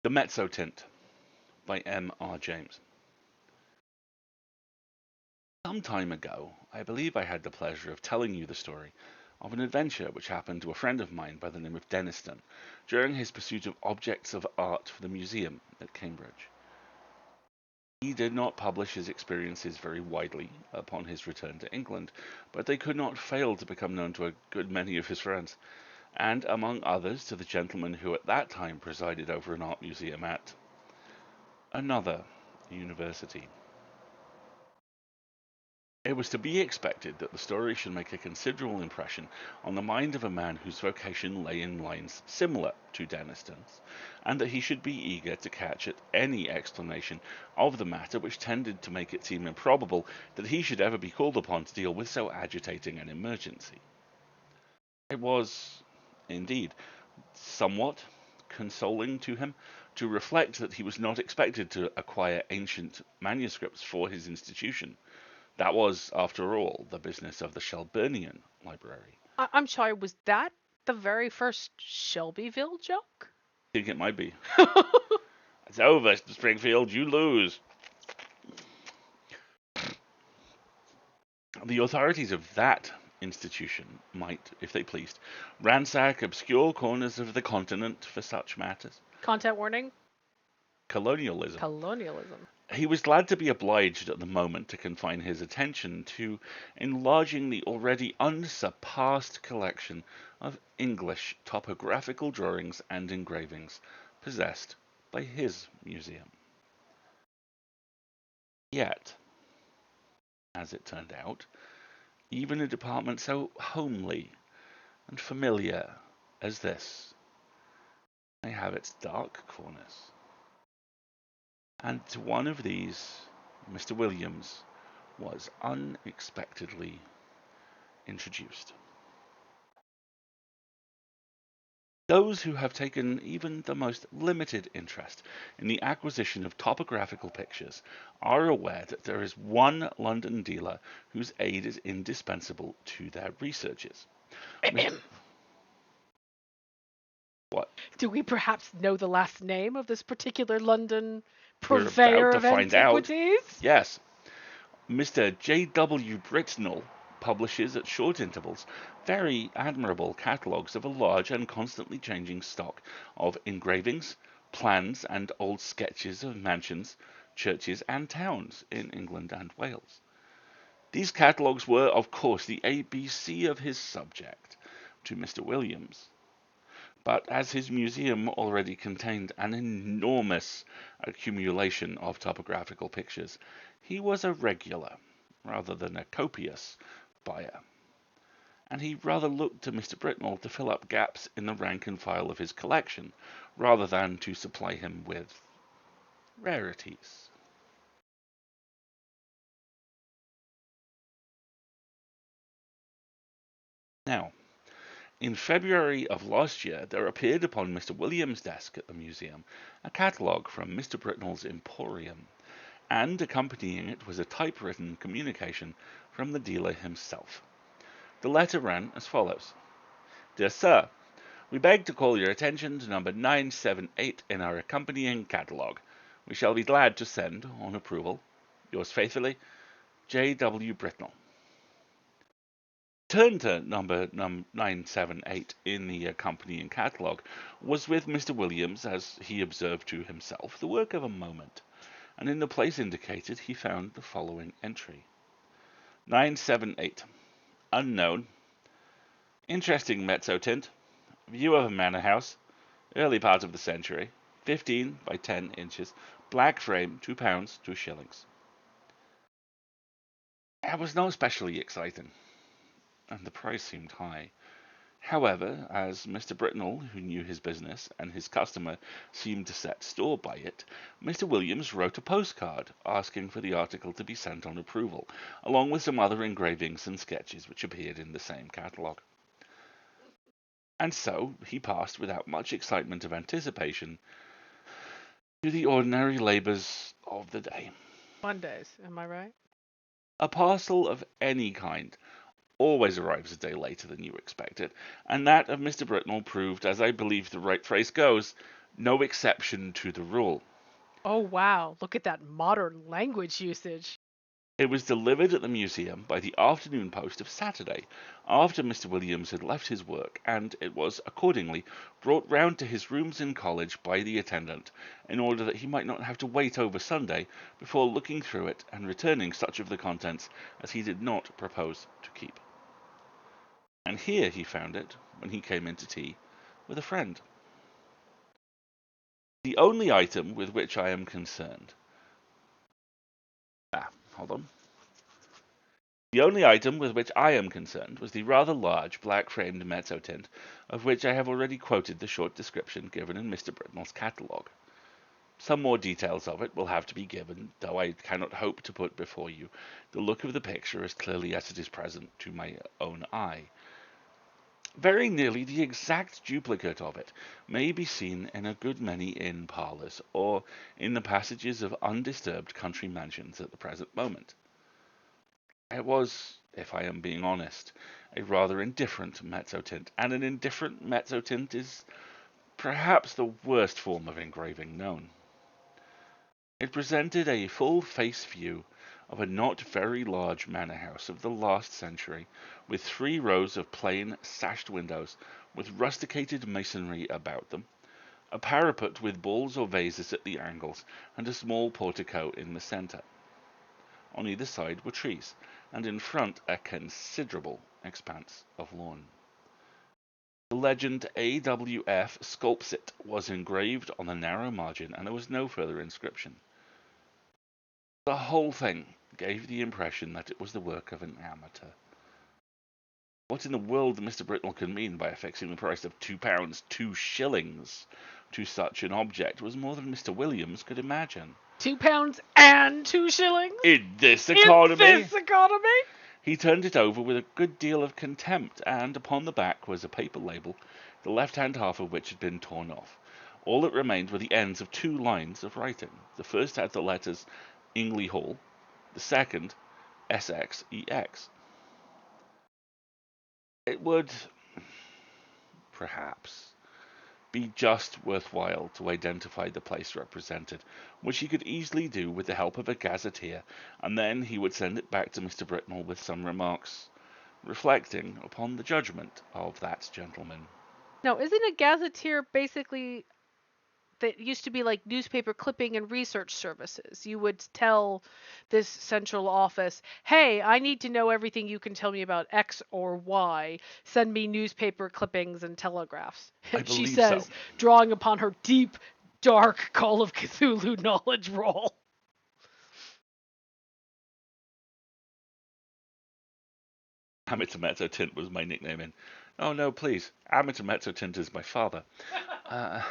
The MEZZOTINT by M.R. James. Some time ago, I believe I had the pleasure of telling you the story of an adventure which happened to a friend of mine by the name of Denniston during his pursuit of objects of art for the museum at Cambridge. He did not publish his experiences very widely upon his return to England, but they could not fail to become known to a good many of his friends, and among others to the gentleman who at that time presided over an art museum at another university. It was to be expected that the story should make a considerable impression on the mind of a man whose vocation lay in lines similar to Denniston's, and that he should be eager to catch at any explanation of the matter which tended to make it seem improbable that he should ever be called upon to deal with so agitating an emergency. It was, indeed, somewhat consoling to him to reflect that he was not expected to acquire ancient manuscripts for his institution. That was, after all, the business of the Shelburnian Library. I'm sorry, was that the very first Shelbyville joke? I think it might be. It's over, Springfield, you lose. The authorities of that institution might, if they pleased, ransack obscure corners of the continent for such matters. Content warning? Colonialism. Colonialism. He was glad to be obliged at the moment to confine his attention to enlarging the already unsurpassed collection of English topographical drawings and engravings possessed by his museum. Yet, as it turned out, even a department so homely and familiar as this may have its dark corners. And to one of these, Mr. Williams was unexpectedly introduced. Those who have taken even the most limited interest in the acquisition of topographical pictures are aware that there is one London dealer whose aid is indispensable to their researches. What? Do we perhaps know the last name of this particular London We're purveyor about to of find out. antiquities? Yes, Mr. J.W. Britnell publishes at short intervals very admirable catalogues of a large and constantly changing stock of engravings, plans, and old sketches of mansions, churches, and towns in England and Wales. These catalogues were, of course, the ABC of his subject to Mr. Williams. But as his museum already contained an enormous accumulation of topographical pictures, he was a regular, rather than a copious, buyer, and he rather looked to Mr. Britnell to fill up gaps in the rank and file of his collection, rather than to supply him with rarities. Now, in February of last year, there appeared upon Mr. Williams' desk at the museum a catalogue from Mr. Britnell's Emporium, and accompanying it was a typewritten communication from the dealer himself. The letter ran as follows: Dear Sir, we beg to call your attention to number 978 in our accompanying catalogue. We shall be glad to send, on approval, yours faithfully, J.W. Britnell. Turn to number 978 in the accompanying catalogue was with Mr. Williams, as he observed to himself, the work of a moment, and in the place indicated he found the following entry: 978. Unknown. Interesting mezzotint. View of a manor house. Early part of the century. 15 by 10 inches. Black frame, £2, 2 shillings. It was not especially exciting, and the price seemed high. However, as Mr. Britnell, who knew his business, and his customer seemed to set store by it, Mr. Williams wrote a postcard asking for the article to be sent on approval, along with some other engravings and sketches which appeared in the same catalogue. And so he passed without much excitement of anticipation to the ordinary labours of the day. Mondays, am I right? A parcel of any kind always arrives a day later than you expected, and that of Mr. Britnell proved, as I believe the right phrase goes, No exception to the rule. Oh, wow. Look at that modern language usage. It was delivered at the museum by the afternoon post of Saturday, after Mr. Williams had left his work, and it was accordingly brought round to his rooms in college by the attendant, in order that he might not have to wait over Sunday before looking through it and returning such of the contents as he did not propose to keep. And here he found it when he came in to tea with a friend. The only item with which I am concerned. Hold on. The only item with which I am concerned was the rather large black-framed mezzotint, of which I have already quoted the short description given in Mr. Britnell's catalogue. Some more details of it will have to be given, though I cannot hope to put before you the look of the picture as clearly as it is present to my own eye. Very nearly the exact duplicate of it may be seen in a good many inn parlours, or in the passages of undisturbed country mansions at the present moment. It was, if I am being honest, a rather indifferent mezzotint, and an indifferent mezzotint is perhaps the worst form of engraving known. It presented a full face view of a not very large manor house of the last century, with 3 rows of plain, sashed windows, with rusticated masonry about them, a parapet with balls or vases at the angles, and a small portico in the centre. On either side were trees, and in front a considerable expanse of lawn. The legend AWF Sculpsit was engraved on the narrow margin, and there was no further inscription. The whole thing gave the impression that it was the work of an amateur. What in the world Mr. Britnell could mean by affixing the price of £2 2 shillings to such an object was more than Mr. Williams could imagine. £2 and 2 shillings? In this economy? In this economy? He turned it over with a good deal of contempt, and upon the back was a paper label, the left-hand half of which had been torn off. All that remained were the ends of 2 lines of writing. The first had the letters Ingley Hall, the second SXEX. It would, perhaps, be just worthwhile to identify the place represented, which he could easily do with the help of a gazetteer, and then he would send it back to Mr. Britnell with some remarks reflecting upon the judgment of that gentleman. Now, isn't a gazetteer basically that used to be like newspaper clipping and research services? You would tell this central office, hey, I need to know everything you can tell me about X or Y. Send me newspaper clippings and telegraphs. I And she believe says, so. drawing upon her deep, dark Call of Cthulhu knowledge roll. Amateur Mezzotint was my nickname in. Oh no, please. Amateur Mezzotint is my father. Uh,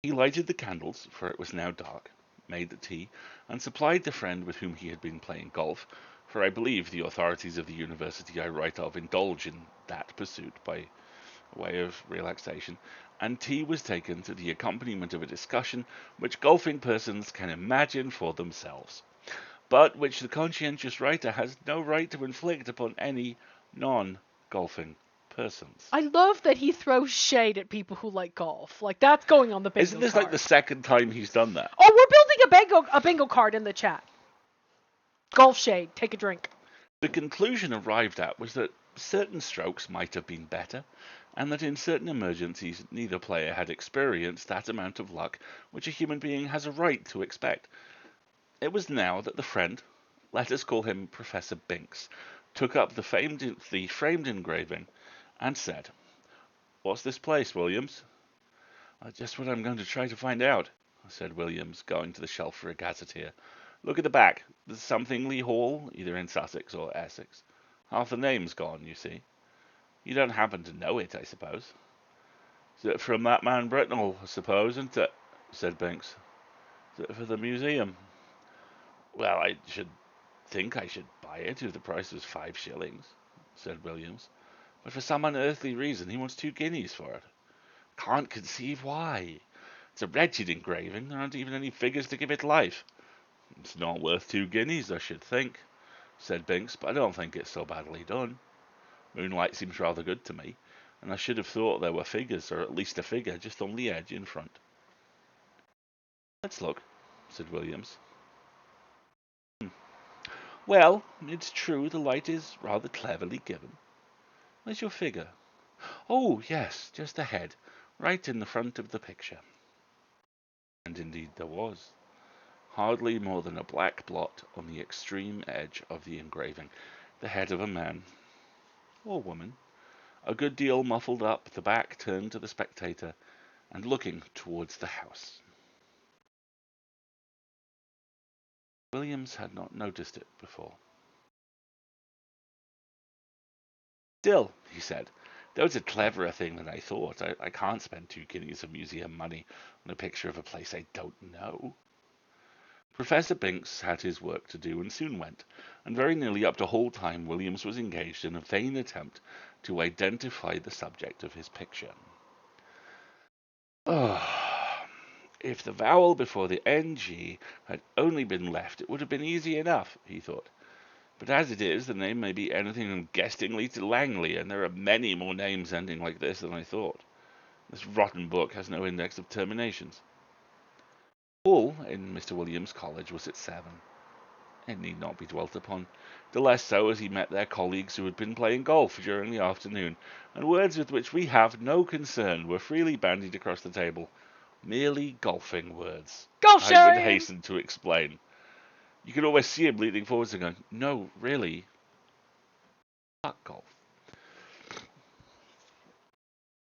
He lighted the candles, for it was now dark, made the tea, and supplied the friend with whom he had been playing golf, for I believe the authorities of the university I write of indulge in that pursuit by way of relaxation, and tea was taken to the accompaniment of a discussion which golfing persons can imagine for themselves, but which the conscientious writer has no right to inflict upon any non-golfing persons. I love that he throws shade at people who like golf. Like, that's going on the bingo Isn't this card. like the second time he's done that? Oh, we're building a bingo card in the chat. Golf shade, take a drink. The conclusion arrived at was that certain strokes might have been better, and that in certain emergencies neither player had experienced that amount of luck which a human being has a right to expect. It was now that the friend, let us call him Professor Binks, took up the framed engraving and said, "What's this place, Williams?" "Just what I'm going to try to find out," said Williams, going to the shelf for a gazetteer. "Look at the back. There's something Lee Hall, either in Sussex or Essex. Half the name's gone, you see. You don't happen to know it, I suppose?" "Is it from that man Britnell, I suppose, isn't it?" said Binks. "Is it for the museum?" "Well, I should think I should buy it if the price was 5 shillings," said Williams. "But for some unearthly reason he wants 2 guineas for it. Can't conceive why. It's a wretched engraving. There aren't even any figures to give it life." "It's not worth 2 guineas, I should think," said Binks, "but I don't think it's so badly done. Moonlight seems rather good to me. and I should have thought there were figures, or at least a figure, just on the edge in front. Let's look, said Williams. Well, it's true the light is rather cleverly given. Where's your figure? Oh, yes, just ahead, right in the front of the picture. And indeed there was. Hardly more than a black blot on the extreme edge of the engraving, the head of a man or woman, a good deal muffled up, the back turned to the spectator, and looking towards the house. Williams had not noticed it before. Still, he said, that was a cleverer thing than I thought. I can't spend 2 guineas of museum money on a picture of a place I don't know. Professor Binks had his work to do and soon went, and very nearly up to whole time Williams was engaged in a vain attempt to identify the subject of his picture. Oh, if the vowel before the ng had only been left, it would have been easy enough, he thought. But as it is, the name may be anything from Guestingly to Langley, and there are many more names ending like this than I thought. This rotten book has no index of terminations. School in Mr. Williams' college was at 7. It need not be dwelt upon, the less so as he met their colleagues who had been playing golf during the afternoon, and words with which we have no concern were freely bandied across the table. Merely golfing words, Golf I would shame! hasten to explain. You could always see him leaning forwards and going, no, really, fuck golf.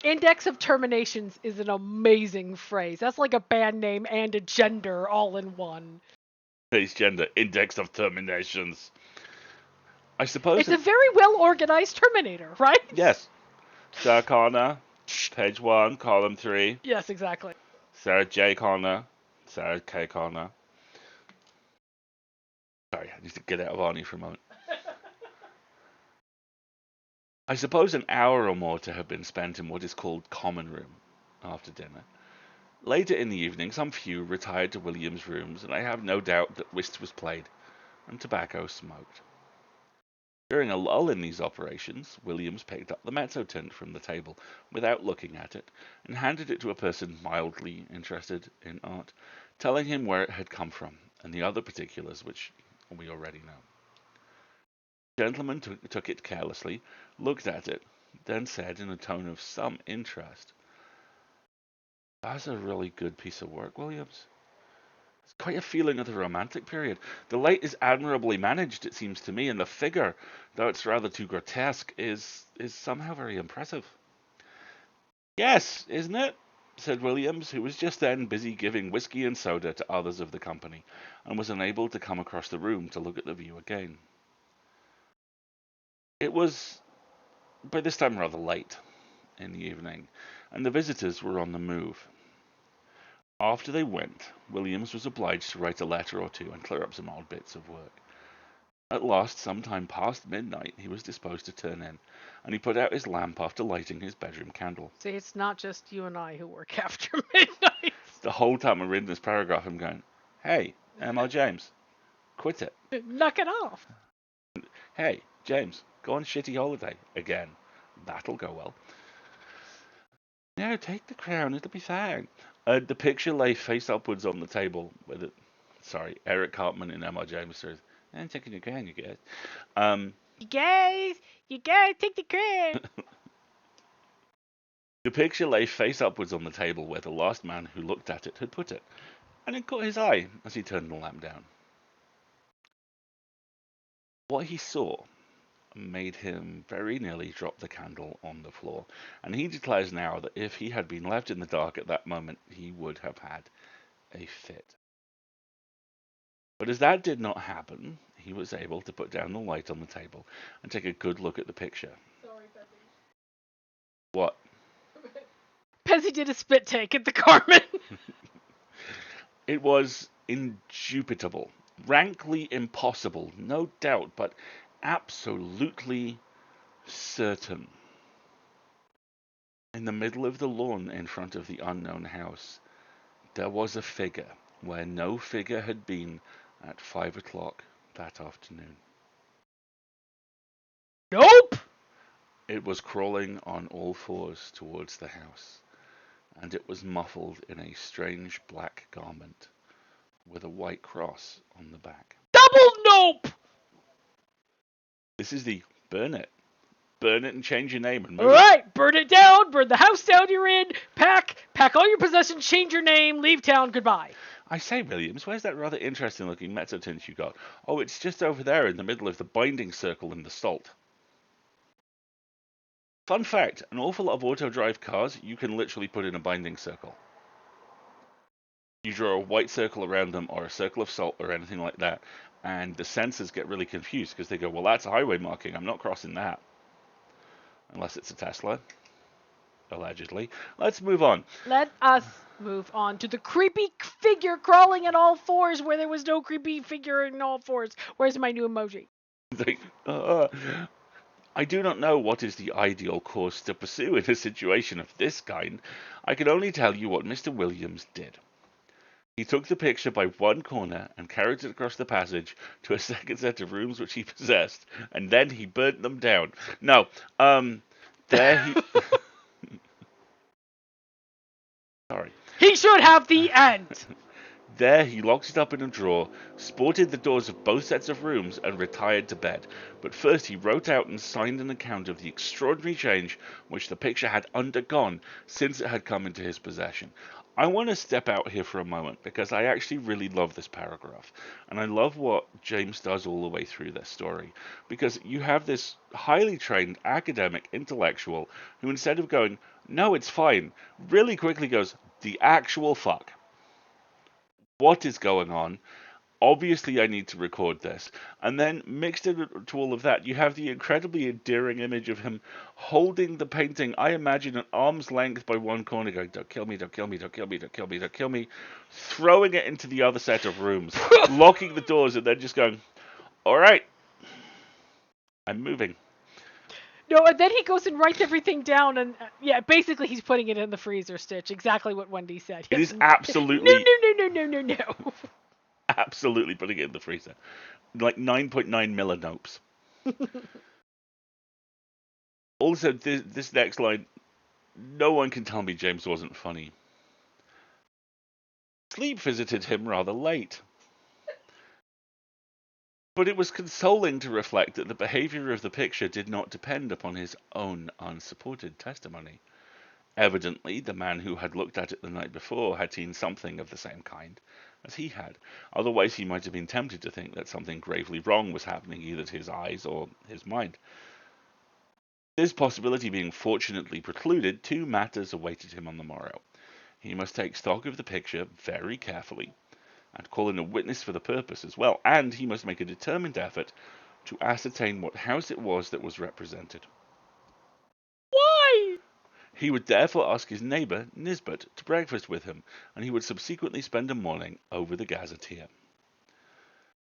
Index of terminations is an amazing phrase. That's like a band name and a gender all in one. His gender, index of terminations. I suppose It's a very well organized Terminator, right? Yes. Sarah Connor, page 1, column 3. Yes, exactly. Sarah J. Connor, Sarah K. Connor. Sorry, I need to get out of Arnie for a moment. I suppose an hour or more to have been spent in what is called common room after dinner. Later in the evening, some few retired to William's rooms, and I have no doubt that whist was played and tobacco smoked. During a lull in these operations, Williams picked up the mezzotint from the table without looking at it, and handed it to a person mildly interested in art, telling him where it had come from, and the other particulars which we already know. The gentleman took it carelessly, looked at it, then said in a tone of some interest, "That's a really good piece of work, Williams. It's quite a feeling of the Romantic period. The light is admirably managed, it seems to me, and the figure, though it's rather too grotesque, is somehow very impressive." "Yes, isn't it?" said Williams, who was just then busy giving whisky and soda to others of the company, and was unable to come across the room to look at the view again. It was by this time rather late in the evening, and the visitors were on the move. After they went, Williams was obliged to write a letter or two and clear up some odd bits of work. At last, some time past midnight, he was disposed to turn in, and he put out his lamp after lighting his bedroom candle. See, it's not just you and I who work after midnight. The whole time I'm reading this paragraph, I'm going, "Hey, M.R. James, quit it. Knock it off. Hey, James, go on shitty holiday again. That'll go well. No, take the crown, it'll be fine." The picture lay face upwards on the table with it. Sorry, Eric Cartman and M.R. James says, "I'm taking the crown, you guys." You guys, take the crown. The picture lay face upwards on the table where the last man who looked at it had put it, and it caught his eye as he turned the lamp down. What he saw made him very nearly drop the candle on the floor, and he declares now that if he had been left in the dark at that moment, he would have had a fit. But as that did not happen, he was able to put down the light on the table and take a good look at the picture. Sorry, Peppy. What? Pezzy did a spit take at the Carmen. It was indubitable, rankly impossible, no doubt, but absolutely certain. In the middle of the lawn in front of the unknown house, there was a figure where no figure had been at 5 o'clock that afternoon. Nope. It was crawling on all fours towards the house, and it was muffled in a strange black garment with a white cross on the back. Double nope! This is the burn it. Burn it and change your name and move. Alright, burn it down, burn the house down you're in, pack all your possessions, change your name, leave town, goodbye. I say, Williams, where's that rather interesting looking mezzotint you got? Oh, it's just over there in the middle of the binding circle in the salt. Fun fact, an awful lot of auto-drive cars you can literally put in a binding circle. You draw a white circle around them or a circle of salt or anything like that, and the sensors get really confused because they go, well, that's a highway marking, I'm not crossing that. Unless it's a Tesla, allegedly. Let's move on. Let us move on to the creepy figure crawling on all fours where there was no creepy figure in all fours. Where's my new emoji? I do not know what is the ideal course to pursue in a situation of this kind. I can only tell you what Mr. Williams did. He took the picture by one corner and carried it across the passage to a second set of rooms which he possessed, and then he burnt them down. No, there he... Sorry. He should have the end! There he locked it up in a drawer, sported the doors of both sets of rooms, and retired to bed. But first he wrote out and signed an account of the extraordinary change which the picture had undergone since it had come into his possession. I want to step out here for a moment because I actually really love this paragraph. And I love what James does all the way through this story. Because you have this highly trained academic intellectual who, instead of going, no, it's fine, really quickly goes, the actual fuck. What is going on? Obviously, I need to record this. And then, mixed into all of that, you have the incredibly endearing image of him holding the painting, I imagine, at arm's length by one corner, going, don't kill me, don't kill me, don't kill me, don't kill me, don't kill me, throwing it into the other set of rooms, locking the doors, and then just going, all right, I'm moving. No, and then he goes and writes everything down, and yeah, basically he's putting it in the freezer, Stitch. Exactly what Wendy said. It is absolutely... No. Absolutely putting it in the freezer. Like 9.9 millinopes. Also, this next line, no one can tell me James wasn't funny. Sleep visited him rather late. But it was consoling to reflect that the behavior of the picture did not depend upon his own unsupported testimony. Evidently, the man who had looked at it the night before had seen something of the same kind as he had. Otherwise, he might have been tempted to think that something gravely wrong was happening either to his eyes or his mind. This possibility being fortunately precluded, two matters awaited him on the morrow. He must take stock of the picture very carefully, and call in a witness for the purpose as well, and he must make a determined effort to ascertain what house it was that was represented. Why? He would therefore ask his neighbour, Nisbet, to breakfast with him, and he would subsequently spend a morning over the gazetteer.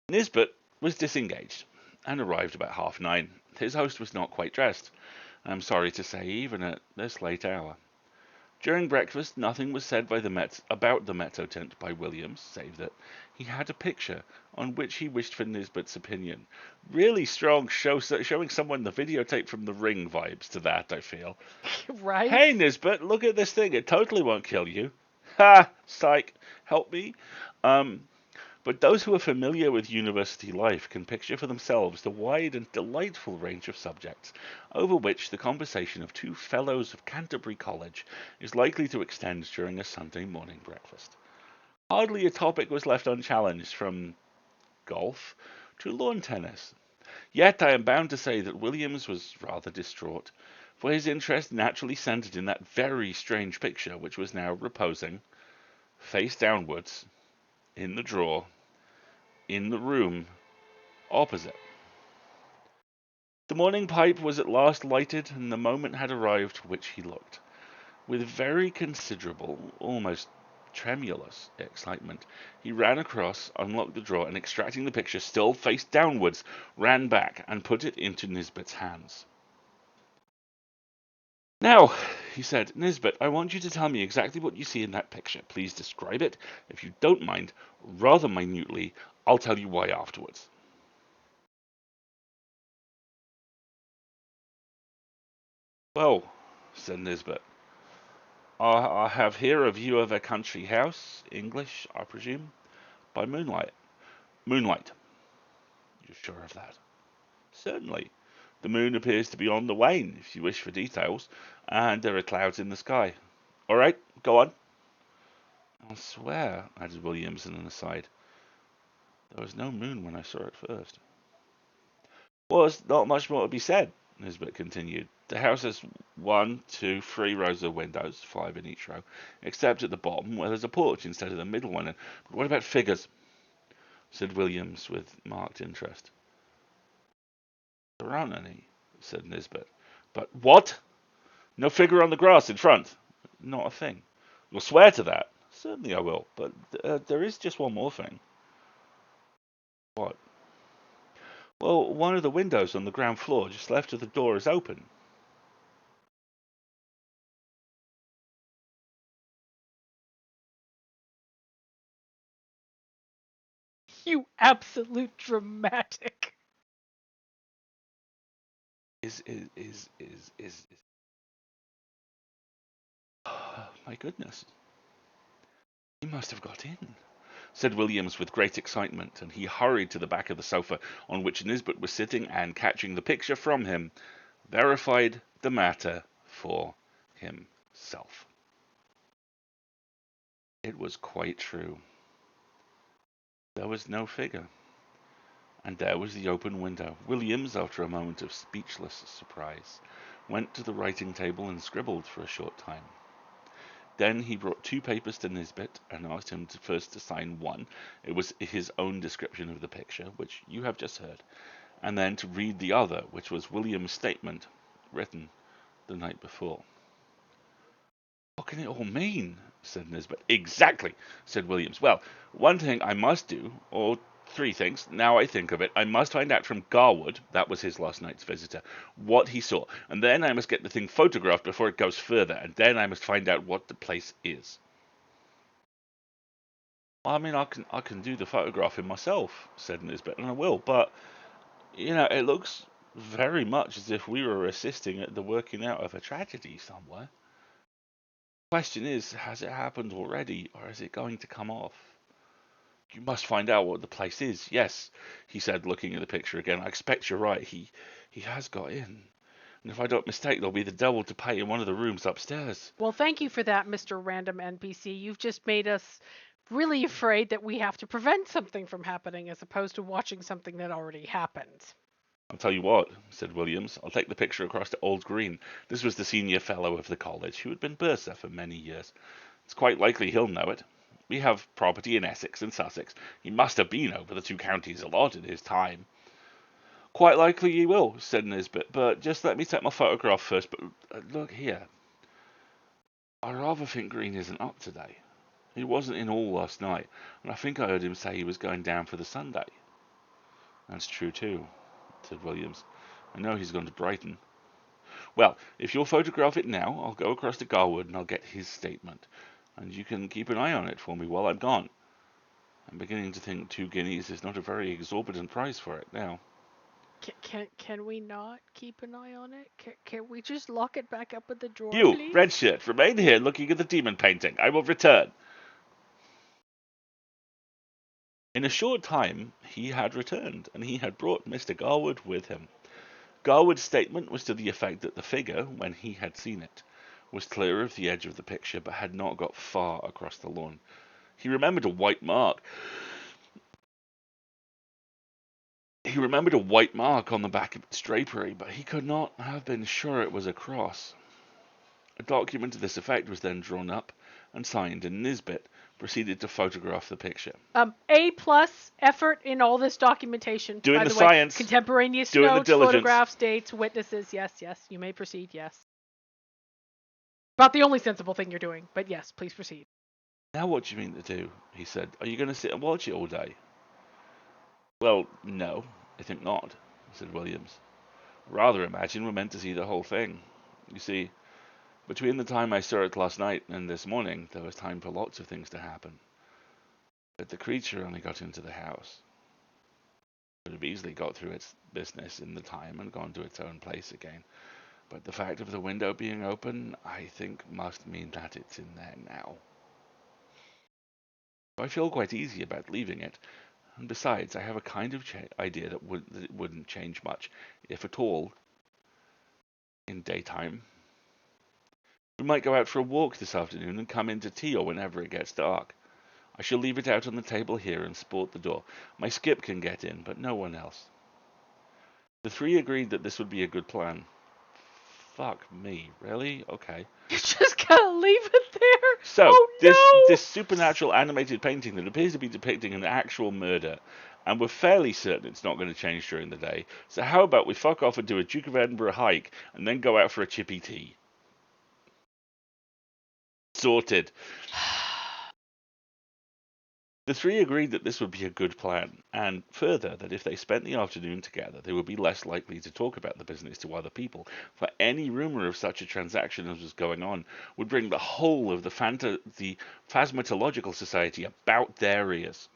Nisbet was disengaged, and arrived about 9:30. His host was not quite dressed, I'm sorry to say, even at this late hour. During breakfast, nothing was said by about the mezzotint by Williams, save that he had a picture on which he wished for Nisbet's opinion. Really strong showing someone the videotape from The Ring vibes to that, I feel. Right? Hey, Nisbet, look at this thing. It totally won't kill you. Ha! Psych. Help me. But those who are familiar with university life can picture for themselves the wide and delightful range of subjects over which the conversation of two fellows of Canterbury College is likely to extend during a Sunday morning breakfast. Hardly a topic was left unchallenged, from golf to lawn tennis. Yet I am bound to say that Williams was rather distraught, for his interest naturally centred in that very strange picture which was now reposing, face downwards, in the drawer, in the room opposite. The morning pipe was at last lighted, and the moment had arrived for which he looked. With very considerable, almost tremulous excitement, he ran across, unlocked the drawer, and extracting the picture still face downwards, ran back and put it into Nisbet's hands. Now, he said, Nisbet, I want you to tell me exactly what you see in that picture. Please describe it, if you don't mind, rather minutely. I'll tell you why afterwards. Well, said Nisbet, I have here a view of a country house, English, I presume, by moonlight. Moonlight. You're sure of that? Certainly. The moon appears to be on the wane, if you wish for details, and there are clouds in the sky. All right, go on. I swear, added Williams in an aside, there was no moon when I saw it first. Well, there's not much more to be said, Nisbet continued. The house has one, two, three rows of windows, 5 in each row, except at the bottom where there's a porch instead of the middle one. But what about figures? Said Williams with marked interest. There aren't any, said Nisbet. But what? No figure on the grass in front? Not a thing. You'll swear to that? Certainly I will, but there is just one more thing. What? Well, one of the windows on the ground floor just left of the door is open. You absolute dramatic. Is my goodness. He must have got in, said Williams with great excitement, and he hurried to the back of the sofa on which Nisbet was sitting and, catching the picture from him, verified the matter for himself. It was quite true. There was no figure, and there was the open window. Williams, after a moment of speechless surprise, went to the writing table and scribbled for a short time. Then he brought 2 papers to Nisbet and asked him first to sign one. It was his own description of the picture, which you have just heard, and then to read the other, which was William's statement, written the night before. What can it all mean? Said Nisbet. Exactly, said Williams. Well, one thing I must do, or 3 things, now I think of it. I must find out from Garwood, that was his last night's visitor, what he saw, and then I must get the thing photographed before it goes further, and then I must find out what the place is. I mean, I can do the photographing myself, said Nisbet, and I will, but, it looks very much as if we were assisting at the working out of a tragedy somewhere. The question is, has it happened already, or is it going to come off? You must find out what the place is. Yes, he said, looking at the picture again. I expect you're right. He has got in. And if I don't mistake, there'll be the devil to pay in one of the rooms upstairs. Well, thank you for that, Mr. Random NPC. You've just made us really afraid that we have to prevent something from happening as opposed to watching something that already happened. I'll tell you what, said Williams. I'll take the picture across to Old Green. This was the senior fellow of the college, who had been bursar for many years. It's quite likely he'll know it. We have property in Essex and Sussex. He must have been over the 2 counties a lot in his time. Quite likely he will, said Nisbet, but just let me take my photograph first. But look here. I rather think Green isn't up today. He wasn't in all last night, and I think I heard him say he was going down for the Sunday. That's true too, said Williams. I know he's gone to Brighton. Well, if you'll photograph it now, I'll go across to Garwood and I'll get his statement, and you can keep an eye on it for me while I'm gone. I'm beginning to think 2 guineas is not a very exorbitant price for it now. Can we not keep an eye on it? Can we just lock it back up in the drawer, You, please? red shirt, remain here looking at the demon painting. I will return. In a short time he had returned, and he had brought Mr. Garwood with him. Garwood's statement was to the effect that the figure, when he had seen it, was clear of the edge of the picture, but had not got far across the lawn. He remembered a white mark. He remembered a white mark on the back of its drapery, but he could not have been sure it was a cross. A document to this effect was then drawn up and signed, and Nisbet proceeded to photograph the picture. A plus effort in all this documentation. Doing by the the way, science, contemporaneous doing the notes, diligence. photographs, dates, witnesses. Yes, you may proceed. Yes. About the only sensible thing you're doing, but yes, please proceed. Now what do you mean to do? He said. Are you going to sit and watch it all day? Well, no, I think not, said Williams. Rather imagine we're meant to see the whole thing. You see, between the time I saw it last night and this morning, there was time for lots of things to happen. But the creature only got into the house. It could have easily got through its business in the time and gone to its own place again. But the fact of the window being open, I think, must mean that it's in there now. I feel quite easy about leaving it, and besides, I have a kind of idea that it wouldn't change much, if at all, in daytime. We might go out for a walk this afternoon and come in to tea or whenever it gets dark. I shall leave it out on the table here and sport the door. My skip can get in, but no one else. The three agreed that this would be a good plan. Fuck me, really? Okay. You just gotta leave it there. So, Oh this supernatural animated painting that appears to be depicting an actual murder, and we're fairly certain it's not going to change during the day. So how about we fuck off and do a Duke of Edinburgh hike, and then go out for a chippy tea? Sorted. no. The three agreed that this would be a good plan, and further, that if they spent the afternoon together, they would be less likely to talk about the business to other people, for any rumour of such a transaction as was going on would bring the whole of the Phasmatological Society about their ears.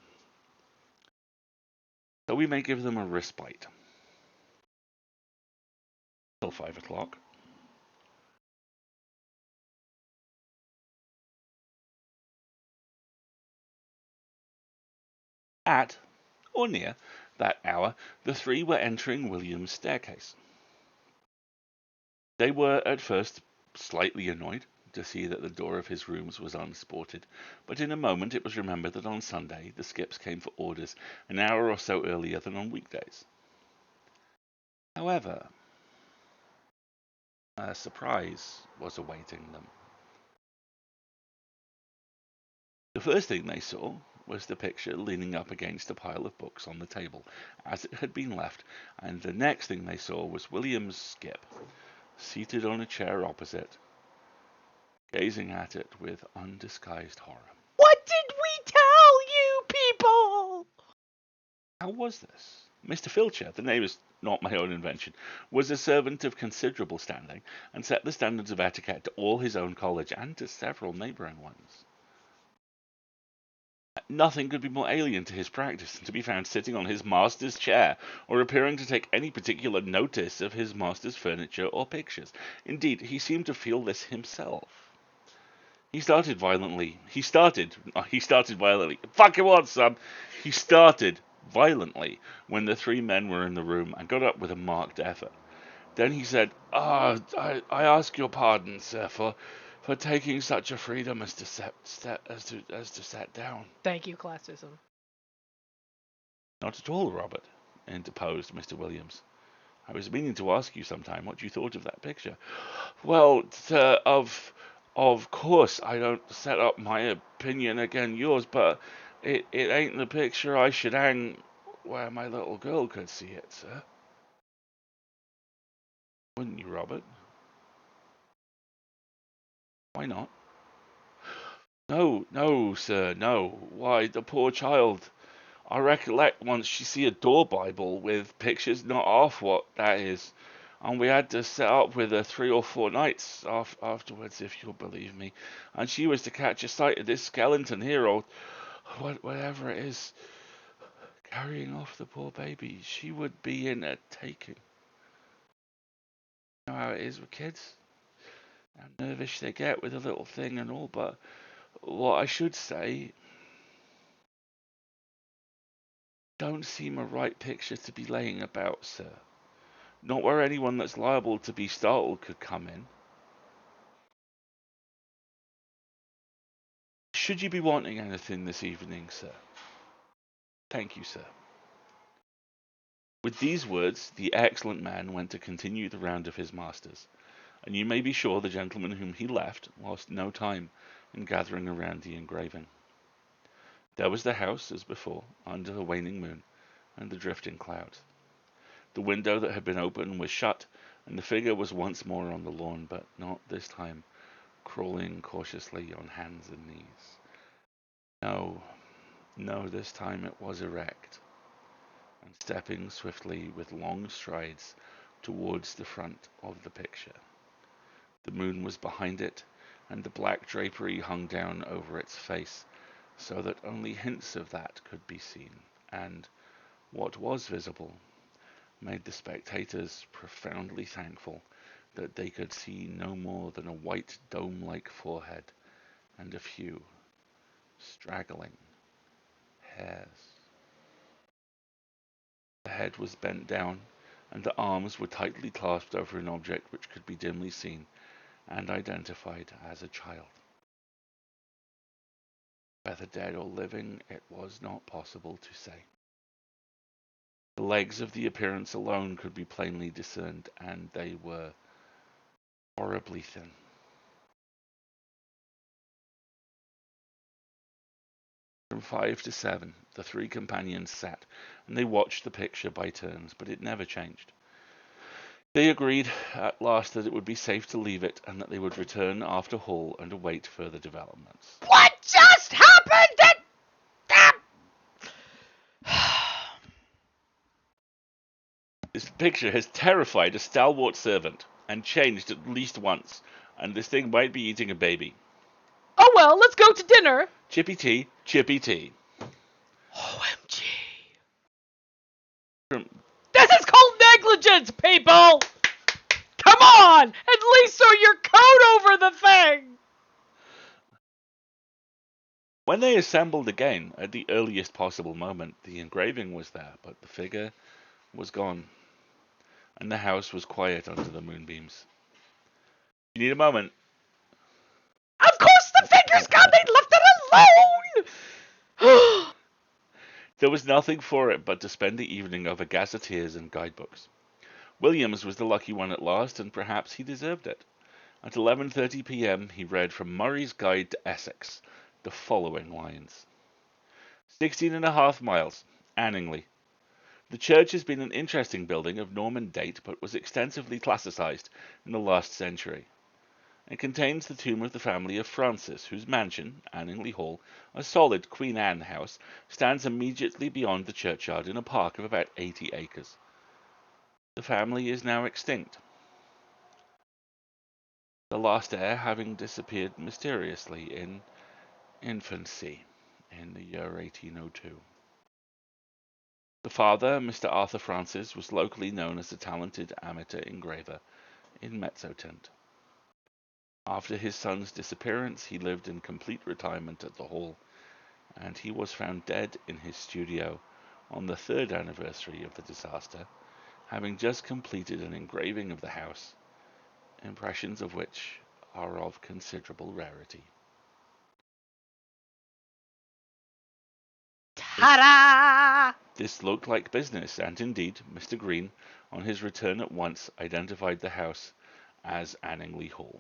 So we may give them a respite. Till 5 o'clock. At, or near, that hour, the three were entering William's staircase. They were at first slightly annoyed to see that the door of his rooms was unsported, but in a moment it was remembered that on Sunday the skips came for orders an hour or so earlier than on weekdays. However, a surprise was awaiting them. The first thing they saw was the picture leaning up against a pile of books on the table, as it had been left, and the next thing they saw was William's skip, seated on a chair opposite, gazing at it with undisguised horror. What did we tell you people? How was this? Mr. Filcher, the name is not my own invention, was a servant of considerable standing, and set the standards of etiquette to all his own college and to several neighbouring ones. Nothing could be more alien to his practice than to be found sitting on his master's chair, or appearing to take any particular notice of his master's furniture or pictures. Indeed, he seemed to feel this himself. He started violently. Fuck it on, son. He started violently when the three men were in the room and got up with a marked effort. Then he said, I ask your pardon, sir, for taking such a freedom as to set down. Thank you, classism. Not at all, Robert, interposed Mr. Williams. I was meaning to ask you sometime what you thought of that picture. Well, sir, of course I don't set up my opinion again yours, but it ain't the picture I should hang where my little girl could see it, sir. Wouldn't you, Robert? Why not? No, no, sir, no. Why, the poor child. I recollect once she see a door Bible with pictures not half what that is, and we had to set up with her 3 or 4 nights afterwards, if you'll believe me, and she was to catch a sight of this skeleton here, or whatever it is, carrying off the poor baby. She would be in a taking. You know how it is with kids, how nervous they get with a little thing and all, but what I should say, don't seem a right picture to be laying about, sir. Not where anyone that's liable to be startled could come in. Should you be wanting anything this evening, sir? Thank you, sir. With these words, the excellent man went to continue the round of his masters, and you may be sure the gentleman whom he left lost no time in gathering around the engraving. There was the house, as before, under the waning moon and the drifting clouds. The window that had been open was shut, and the figure was once more on the lawn, but not this time crawling cautiously on hands and knees. No, no, this time it was erect, and stepping swiftly with long strides towards the front of the picture. The moon was behind it, and the black drapery hung down over its face, so that only hints of that could be seen, and what was visible made the spectators profoundly thankful that they could see no more than a white dome-like forehead and a few straggling hairs. The head was bent down, and the arms were tightly clasped over an object which could be dimly seen and identified as a child. Whether dead or living, it was not possible to say. The legs of the appearance alone could be plainly discerned, and they were horribly thin. From 5 to 7, the three companions sat, and they watched the picture by turns, but it never changed. They agreed at last that it would be safe to leave it, and that they would return after Hull and await further developments. What just happened? This picture has terrified a stalwart servant, and changed at least once, and this thing might be eating a baby. Oh well, let's go to dinner. Chippy tea, chippy tea. OMG. From This is called negligence, people! Come on! At least throw your coat over the thing! When they assembled again, at the earliest possible moment, the engraving was there, but the figure was gone, and the house was quiet under the moonbeams. You need a moment. Of course the figure's gone! They left it alone! There was nothing for it but to spend the evening over gazetteers and guidebooks. Williams was the lucky one at last, and perhaps he deserved it. At 11:30 p.m. he read from Murray's Guide to Essex the following lines. 16.5 miles, Anningley. The church has been an interesting building of Norman date, but was extensively classicized in the last century. It contains the tomb of the family of Francis, whose mansion, Anningley Hall, a solid Queen Anne house, stands immediately beyond the churchyard in a park of about 80 acres. The family is now extinct, the last heir having disappeared mysteriously in infancy in the year 1802. The father, Mr. Arthur Francis, was locally known as a talented amateur engraver in mezzotint. After his son's disappearance, he lived in complete retirement at the Hall, and he was found dead in his studio on the 3rd anniversary of the disaster, having just completed an engraving of the house, impressions of which are of considerable rarity. Ta-da! This looked like business, and indeed, Mr. Green, on his return at once, identified the house as Anningley Hall.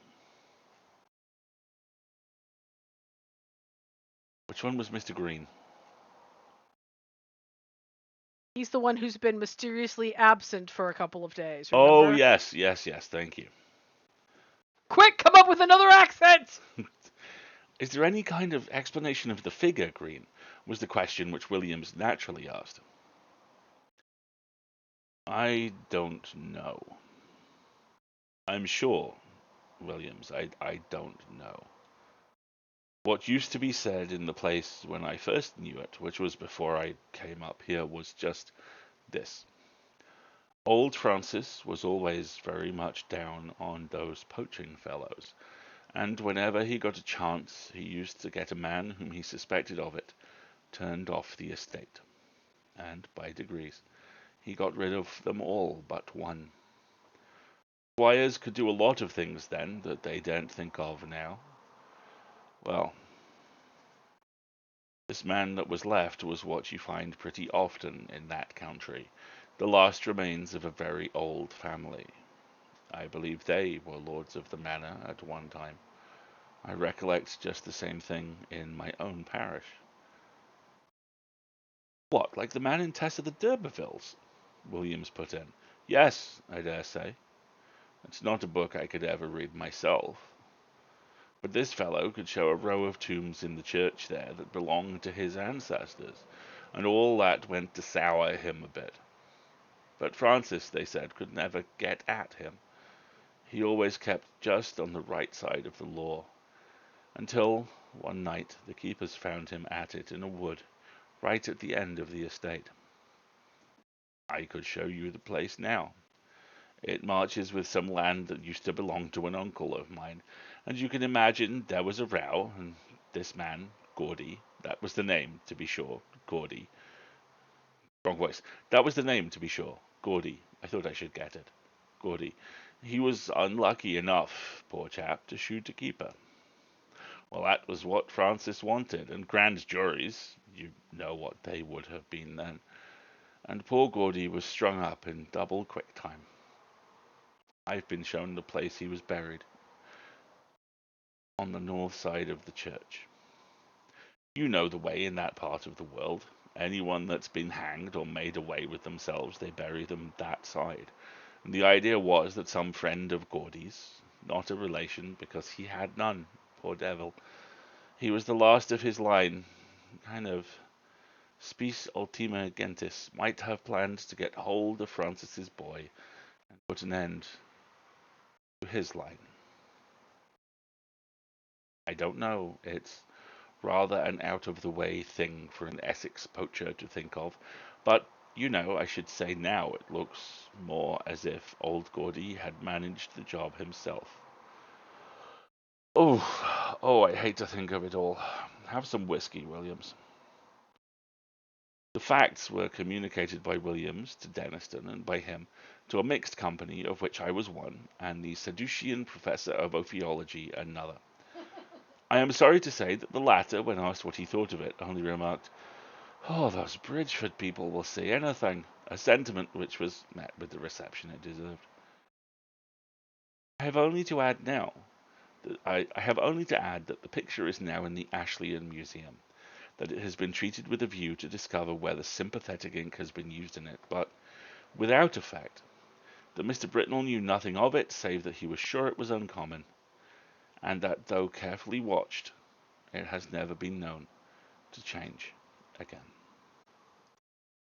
Which one was Mr. Green? He's the one who's been mysteriously absent for a couple of days, remember? Oh, yes, thank you. Quick, come up with another accent! Is there any kind of explanation of the figure, Green? Was the question which Williams naturally asked. I don't know. I'm sure, Williams, I don't know. What used to be said in the place when I first knew it, which was before I came up here, was just this. Old Francis was always very much down on those poaching fellows, and whenever he got a chance, he used to get a man whom he suspected of it turned off the estate, and by degrees he got rid of them all but one. Squires could do a lot of things then that they daren't think of now. Well, this man that was left was what you find pretty often in that country, the last remains of a very old family. I believe they were lords of the manor at one time. I recollect just the same thing in my own parish. What, like the man in Tess of the D'Urbervilles? Williams put in. Yes, I dare say. It's not a book I could ever read myself. But this fellow could show a row of tombs in the church there that belonged to his ancestors, and all that went to sour him a bit. But Francis, they said, could never get at him. He always kept just on the right side of the law, until one night the keepers found him at it in a wood, right at the end of the estate. I could show you the place now. It marches with some land that used to belong to an uncle of mine, and you can imagine there was a row, and this man, Gordy, that was the name, to be sure, Gordy. Wrong voice. That was the name, to be sure, Gordy. I thought I should get it. Gordy. He was unlucky enough, poor chap, to shoot a keeper. Well, that was what Francis wanted, and grand juries, you know what they would have been then. And poor Gordy was strung up in double quick time. I've been shown the place he was buried, on the north side of the church. You know the way in that part of the world. Anyone that's been hanged or made away with themselves, they bury them that side. And the idea was that some friend of Gordy's, not a relation, because he had none, poor devil. He was the last of his line, kind of spes ultima gentis, might have planned to get hold of Francis's boy and put an end to his line. I don't know. It's rather an out-of-the-way thing for an Essex poacher to think of, but I should say now it looks more as if old Gordy had managed the job himself. Oh, I hate to think of it all. Have some whiskey, Williams. The facts were communicated by Williams to Denniston and by him to a mixed company of which I was one, and the Sadducean professor of ophiology another. I am sorry to say that the latter, when asked what he thought of it, only remarked, "Oh, those Bridgeford people will say anything," a sentiment which was met with the reception it deserved. I have only to add now I have only to add that the picture is now in the Ashleyan Museum, that it has been treated with a view to discover whether sympathetic ink has been used in it, but without effect, that Mr. Britnell knew nothing of it, save that he was sure it was uncommon, and that though carefully watched, it has never been known to change again.